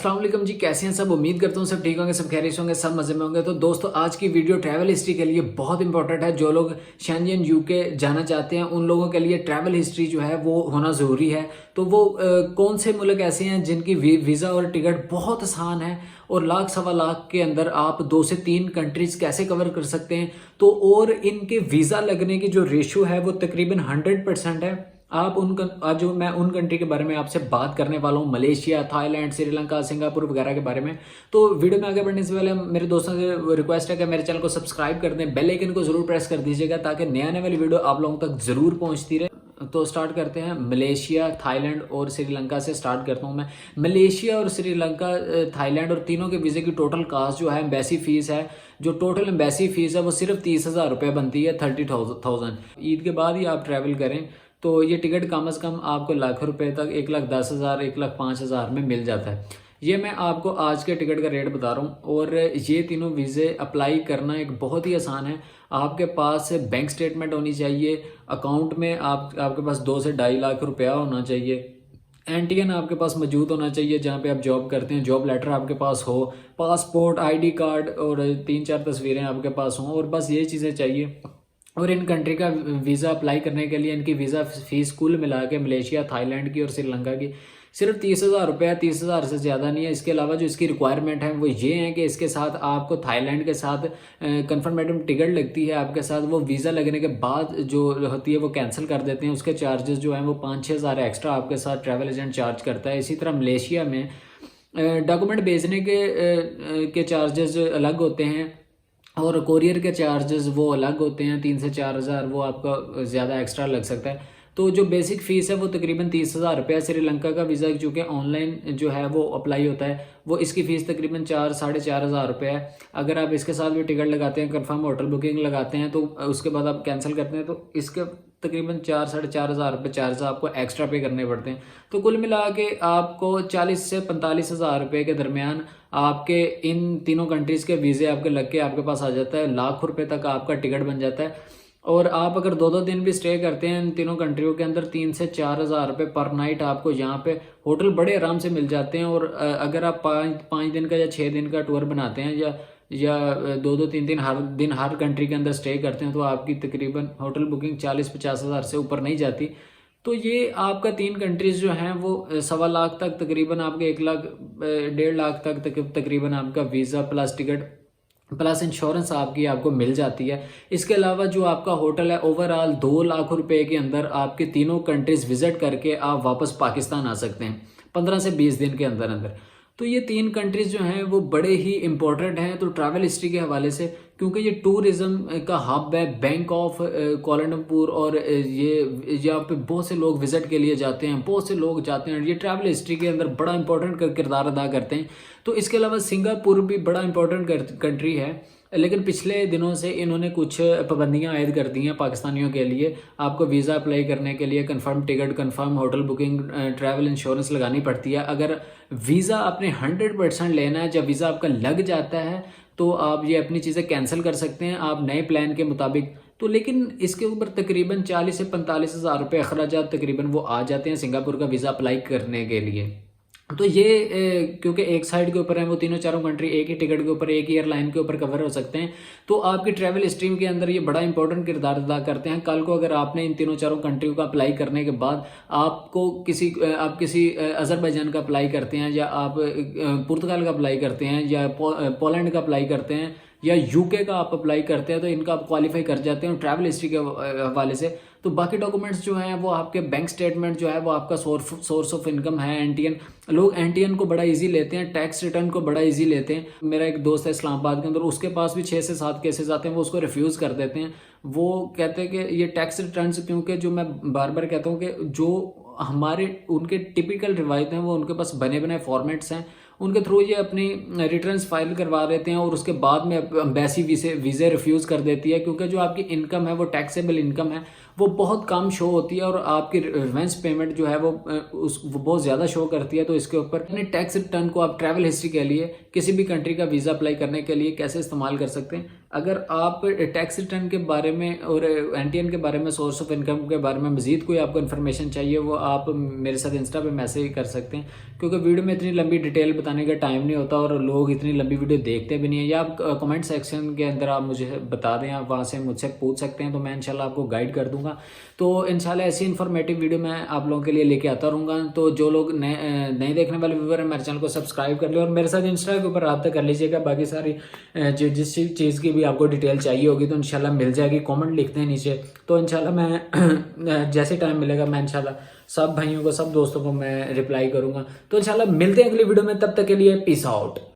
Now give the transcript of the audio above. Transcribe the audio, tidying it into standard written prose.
अस्सलाम वालेकुम जी, कैसे हैं सब। उम्मीद करता हूँ सब ठीक होंगे, सब खैरियत होंगे, सब मज़े में होंगे। तो दोस्तों आज की वीडियो ट्रैवल हिस्ट्री के लिए बहुत इंपॉर्टेंट है। जो लोग शेंजन यूके जाना चाहते हैं उन लोगों के लिए ट्रैवल हिस्ट्री जो है वो होना ज़रूरी है। तो वो कौन से मुल्क ऐसे हैं जिनकी वीज़ा और टिकट बहुत आसान है और लाख सवा लाख के अंदर आप 2 से 3 कंट्रीज कैसे कवर कर सकते हैं। तो और इनके वीज़ा लगने की जो रेशो है वो तकरीबन 100% है। आज जो मैं उन कंट्री के बारे में आपसे बात करने वाला हूँ, मलेशिया, थाईलैंड, श्रीलंका, सिंगापुर वगैरह के बारे में। तो वीडियो में आगे बढ़ने से पहले मेरे दोस्तों से रिक्वेस्ट है कि मेरे चैनल को सब्सक्राइब कर दें, बेल आइकन को जरूर प्रेस कर दीजिएगा ताकि नया आने वाली वीडियो आप लोगों तक जरूर पहुंचती रहे। तो स्टार्ट करते हैं। मलेशिया, थाईलैंड और श्रीलंका से स्टार्ट करता हूँ मैं। मलेशिया और श्रीलंका, थाईलैंड और तीनों के वीज़े की टोटल कास्ट जो है, एम्बेसी फीस है, जो टोटल एम्बेसी फीस है वो सिर्फ 30,000 रुपये बनती है, 30,000। ईद के बाद ही आप ट्रैवल करें तो ये टिकट कम से कम आपको लाख रुपए तक 1,10,000, 1,05,000 में मिल जाता है। ये मैं आपको आज के टिकट का रेट बता रहा हूँ। और ये तीनों वीज़े अप्लाई करना एक बहुत ही आसान है। आपके पास बैंक स्टेटमेंट होनी चाहिए, अकाउंट में आपके पास 2 से 2.5 लाख रुपया होना चाहिए, एनटीएन आपके पास मौजूद होना चाहिए जहाँ पे आप जॉब करते हैं, जॉब लेटर आपके पास हो, पासपोर्ट, आईडी कार्ड और 3-4 तस्वीरें आपके पास हों, और बस ये चीज़ें चाहिए। और इन कंट्री का वीज़ा अप्लाई करने के लिए इनकी वीज़ा फीस कुल मिला के मलेशिया, थाईलैंड की और श्रीलंका की सिर्फ 30,000 रुपये, 30,000 से ज़्यादा नहीं है। इसके अलावा जो इसकी रिक्वायरमेंट है वो ये है कि इसके साथ आपको थाईलैंड के साथ कन्फर्मेटिव टिकट लगती है आपके साथ। वो वीज़ा लगने के बाद जो होती है वो कैंसिल कर देते हैं। उसके चार्जेस जो हैं वो 5-6 हज़ार एक्स्ट्रा आपके साथ ट्रैवल एजेंट चार्ज करता है। इसी तरह मलेशिया में डॉक्यूमेंट भेजने के चार्जेस अलग होते हैं और कोरियर के चार्जेस वो अलग होते हैं, 3 से 4 हज़ार वो आपका ज़्यादा एक्स्ट्रा लग सकता है। तो जो बेसिक फ़ीस है वो तकरीबन 30,000 रुपये। श्रीलंका का वीज़ा जो कि ऑनलाइन जो है वो अप्लाई होता है, वो इसकी फ़ीस तकरीबन 4-4.5 हज़ार रुपये है। अगर आप इसके साथ भी टिकट लगाते हैं, कंफर्म होटल बुकिंग लगाते हैं, तो उसके बाद आप कैंसिल करते हैं तो इसके तकरीबन 4-4.5 हज़ार रुपये चार्ज आपको एक्स्ट्रा पे करने पड़ते हैं। तो कुल मिला के आपको 40 से 45 हज़ार रुपये के दरमियान आपके इन तीनों कंट्रीज़ के वीज़े आपके लग के आपके पास आ जाता है। लाख रुपए तक आपका टिकट बन जाता है। और आप अगर 2-2 दिन भी स्टे करते हैं इन तीनों कंट्रियों के अंदर, 3 से 4 हज़ार रुपये पर नाइट आपको यहाँ पे होटल बड़े आराम से मिल जाते हैं। और अगर आप 5 दिन का या 6 दिन का टूर बनाते हैं या 2-2, 3-3 हर दिन हर कंट्री के अंदर स्टे करते हैं तो आपकी तकरीबन होटल बुकिंग 40-50 हज़ार से ऊपर नहीं जाती। तो ये आपका 3 कंट्रीज़ जो हैं वो 1.25 लाख तक, तकरीबन आपके 1 लाख 1.5 लाख तक तकरीबन आपका visa plus ticket plus insurance आपको मिल जाती है। इसके अलावा जो आपका होटल है, ओवरऑल 2 लाख रुपए के अंदर आपके तीनों कंट्रीज विजिट करके आप वापस पाकिस्तान आ सकते हैं 15 से 20 दिन के अंदर अंदर। तो ये 3 कंट्रीज जो हैं वो बड़े ही इंपॉर्टेंट हैं तो ट्रैवल हिस्ट्री के हवाले से, क्योंकि ये टूरिज्म का हब है। बैंक ऑफ कोलंडमपुर और ये यहाँ पे बहुत से लोग विजिट के लिए जाते हैं, बहुत से लोग जाते हैं। ये ट्रैवल हिस्ट्री के अंदर बड़ा इंपॉर्टेंट किरदार अदा करते हैं। तो इसके अलावा सिंगापुर भी बड़ा इंपॉर्टेंट कंट्री है, लेकिन पिछले दिनों से इन्होंने कुछ पाबंदियां आयद कर दी हैं पाकिस्तानियों के लिए। आपको वीज़ा अप्लाई करने के लिए confirm ticket, confirm hotel booking, travel insurance लगानी पड़ती है। अगर वीज़ा आपने 100% लेना है, जब वीज़ा आपका लग जाता है तो आप ये अपनी चीज़ें कैंसिल कर सकते हैं आप नए प्लान के मुताबिक। तो लेकिन इसके ऊपर तकरीबन 40 से 45 हज़ार रुपये अखराजात तकरीबन वो आ जाते हैं सिंगापुर का वीज़ा अप्लाई करने के लिए। तो ये क्योंकि एक साइड के ऊपर है वो तीनों चारों कंट्री, एक ही टिकट के ऊपर, एक ही एयरलाइन के ऊपर कवर हो सकते हैं। तो आपकी ट्रैवल स्ट्रीम के अंदर ये बड़ा इंपॉर्टेंट किरदार अदा करते हैं। कल को अगर आपने इन तीनों चारों कंट्रियों का अप्लाई करने के बाद आपको आप किसी अजरबैजान का अप्लाई करते हैं, या आप पुर्तगाल का अप्लाई करते हैं, या पोलैंड का अप्लाई करते हैं, या यूके का आप अप्लाई करते हैं, तो इनका आप क्वालिफाई कर जाते हैं ट्रैवल हिस्ट्री के हवाले से। तो बाकी डॉक्यूमेंट्स जो हैं वो आपके बैंक स्टेटमेंट जो है वो आपका सोर्स ऑफ इनकम है, एनटीएन। लोग एनटीएन को बड़ा इजी लेते हैं, टैक्स रिटर्न को बड़ा इजी लेते हैं। मेरा एक दोस्त है इस्लामाबाद के अंदर, उसके पास भी 6 से 7 केसेस आते हैं, वो उसको रिफ्यूज़ कर देते हैं। वो कहते हैं कि ये टैक्स रिटर्न, क्योंकि जो मैं बार बार कहता हूँ कि जो हमारे उनके टिपिकल रिवायत हैं वो उनके पास बने बनाए फॉर्मेट्स हैं, उनके थ्रू ये अपनी रिटर्न्स फाइल करवा देते हैं और उसके बाद में एम्बेसी वीज़े रिफ्यूज़ कर देती है, क्योंकि जो आपकी इनकम है वो टैक्सेबल इनकम है वो बहुत कम शो होती है और आपकी रिवेंस पेमेंट जो है वो वो बहुत ज़्यादा शो करती है। तो इसके ऊपर अपने टैक्स रिटर्न को आप ट्रैवल हिस्ट्री के लिए किसी भी कंट्री का वीज़ा अप्लाई करने के लिए कैसे इस्तेमाल कर सकते हैं। अगर आप टैक्स रिटर्न के बारे में और एनटीएन के बारे में, सोर्स ऑफ इनकम के बारे में मजीद कोई आपको इन्फॉर्मेशन चाहिए, वो आप मेरे साथ इंस्टा पे मैसेज कर सकते हैं, क्योंकि वीडियो में इतनी लंबी डिटेल बताने का टाइम नहीं होता और लोग इतनी लंबी वीडियो देखते भी नहीं है। या आप कमेंट सेक्शन के अंदर आप मुझे बता दें, आप वहाँ से मुझसे पूछ सकते हैं, तो मैं इंशाल्लाह आपको गाइड कर दूंगा। तो इंशाल्लाह ऐसी इन्फॉर्मेटिव वीडियो मैं आप लोगों के लिए लेके आता रहूँगा। तो जो लोग नए देखने वाले व्यूवर हैं, मेरे चैनल को सब्सक्राइब कर लिया और मेरे साथ इंस्टा के ऊपर रब्ता कर लीजिएगा। बाकी सारी जिस चीज़ की भी आपको डिटेल चाहिए होगी तो इंशाल्लाह मिल जाएगी। कमेंट लिखते हैं नीचे, तो इंशाल्लाह मैं जैसे टाइम मिलेगा मैं इंशाल्लाह सब भाइयों को, सब दोस्तों को मैं रिप्लाई करूंगा। तो इंशाल्लाह मिलते हैं अगली वीडियो में, तब तक के लिए पीस आउट।